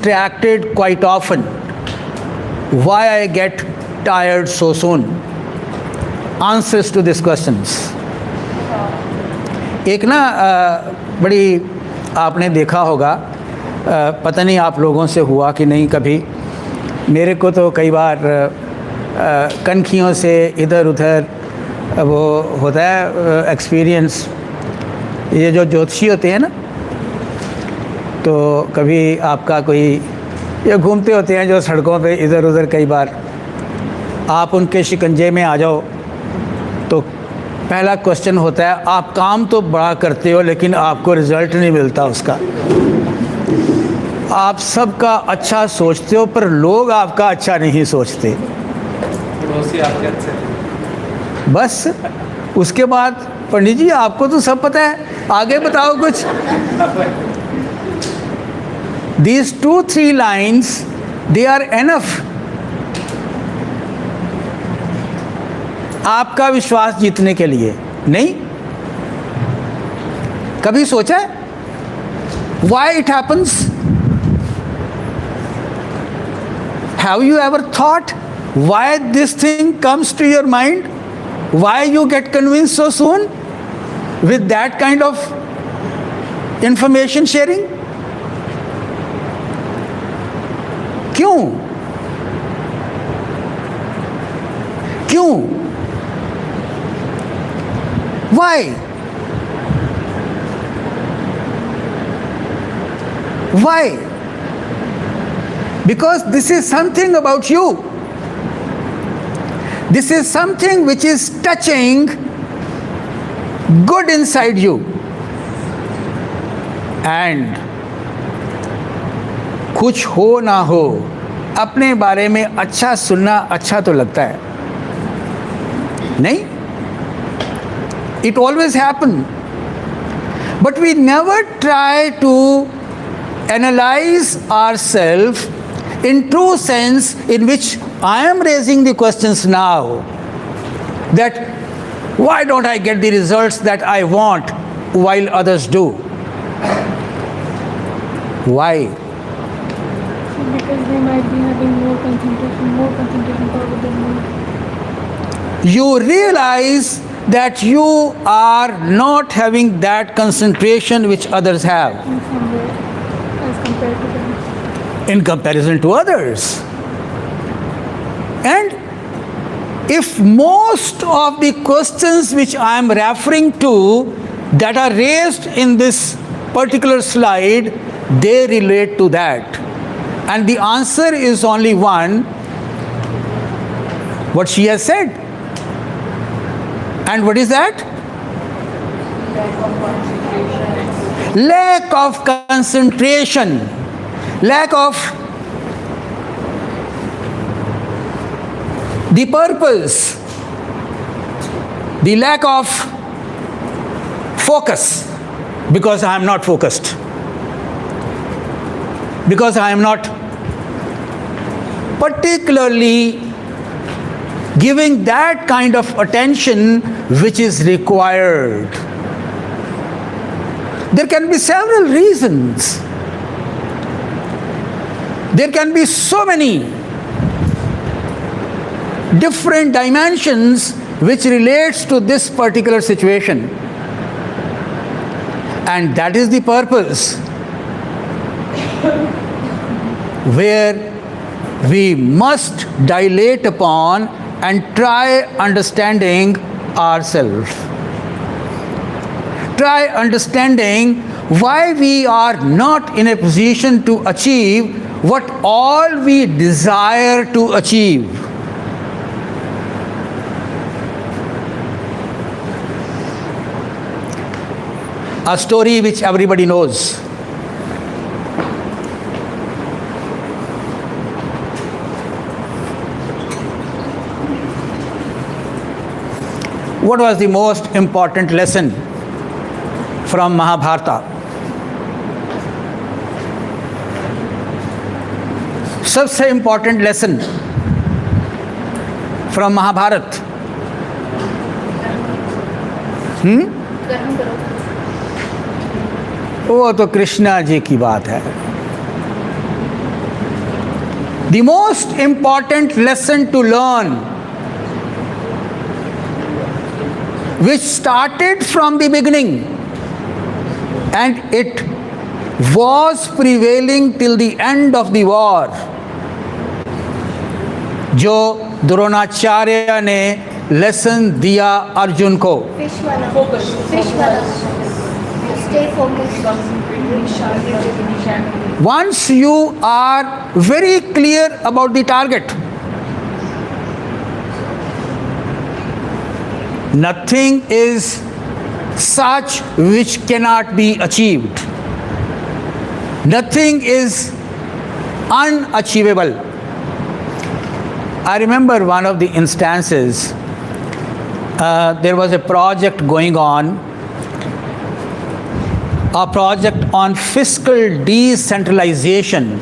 distracted quite often. Why I get tired so soon? Answers to these questions. एक ना बड़ी आपने देखा होगा, पता नहीं आप लोगों से हुआ कि नहीं कभी, मेरे को तो कई बार कनखियों से इधर उधर वो होता है एक्सपीरियंस। ये जो ज्योतिषी होते हैं ना, तो कभी आपका कोई ये घूमते होते हैं जो सड़कों पे इधर उधर, कई बार आप उनके शिकंजे में आ जाओ तो पहला क्वेश्चन होता है, आप काम तो बड़ा करते हो लेकिन आपको रिज़ल्ट नहीं मिलता उसका। आप सबका अच्छा सोचते हो पर लोग आपका अच्छा नहीं सोचते। बस उसके बाद पंडित जी आपको तो सब पता है, आगे बताओ कुछ। These 2-3 lines, they are enough. आपका विश्वास जीतने के लिए। नहीं, कभी सोचा है why it happens? Have you ever thought why this thing comes to your mind? Why you get convinced so soon with that kind of information sharing? क्यों? क्यों? Why? Why? Because this is something about you. This is something which is touching good inside you. And कुछ हो ना हो, अपने बारे में अच्छा सुनना अच्छा तो लगता है, नहीं? It always happens. But we never try to analyze ourselves in true sense, in which I am raising the questions now, that why don't I get the results that I want while others do? Why? Because they might be having more concentration power than me. You realize that you are not having that concentration which others have. In some way, as compared to them. In comparison to others. And if most of the questions which I am referring to that are raised in this particular slide, they relate to that. And the answer is only one, what she has said. And what is that? Lack of concentration. Lack of the purpose. The lack of focus. Because I am not focused. Because I am not particularly giving that kind of attention which is required. There can be several reasons. There can be so many different dimensions which relates to this particular situation. And that is the purpose where we must dilate upon and try understanding ourselves. Try understanding why we are not in a position to achieve what all we desire to achieve. A story which everybody knows. What was the most important lesson from Mahabharata? सबसे important lesson from Mahabharata? वो तो कृष्णा जी की बात है। The most important lesson to learn, which started from the beginning and it was prevailing till the end of the war, जो द्रोणाचार्य ने lesson दिया अर्जुन को, Fish wala. Focus. Fish wala. Stay focused. once you are very clear about the target, nothing is such which cannot be achieved. Nothing is unachievable. I remember one of the instances, there was a project going on, a project on fiscal decentralization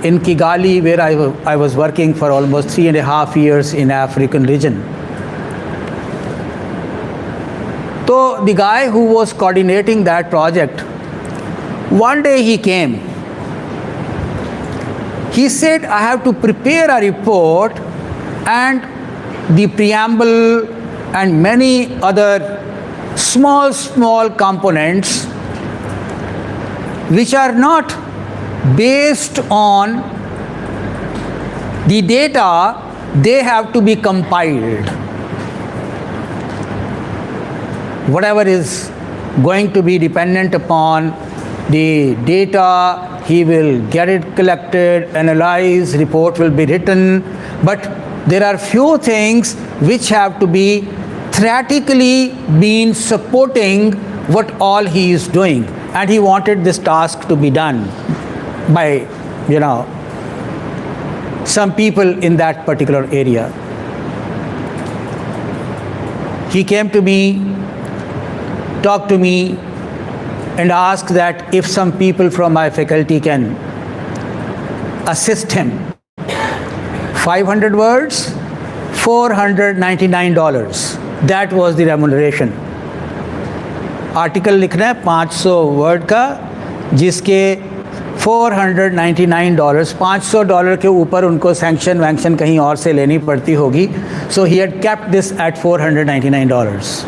in Kigali, where I was working for almost 3.5 years in African region. So the guy who was coordinating that project, one day he came. He said, I have to prepare a report and the preamble and many other small components which are not based on the data, they have to be compiled. Whatever is going to be dependent upon the data, he will get it collected, analyzed, report will be written, but there are few things which have to be theoretically been supporting what all he is doing, and he wanted this task to be done by, some people in that particular area. He came to me, talked to me, and asked that if some people from my faculty can assist him. 500 words, $499. That was the remuneration. Article लिखना है 500 word का, जिसके $499, $500 के ऊपर उनको sanction कहीं और से लेनी पड़ती होगी. So he had kept this at $499.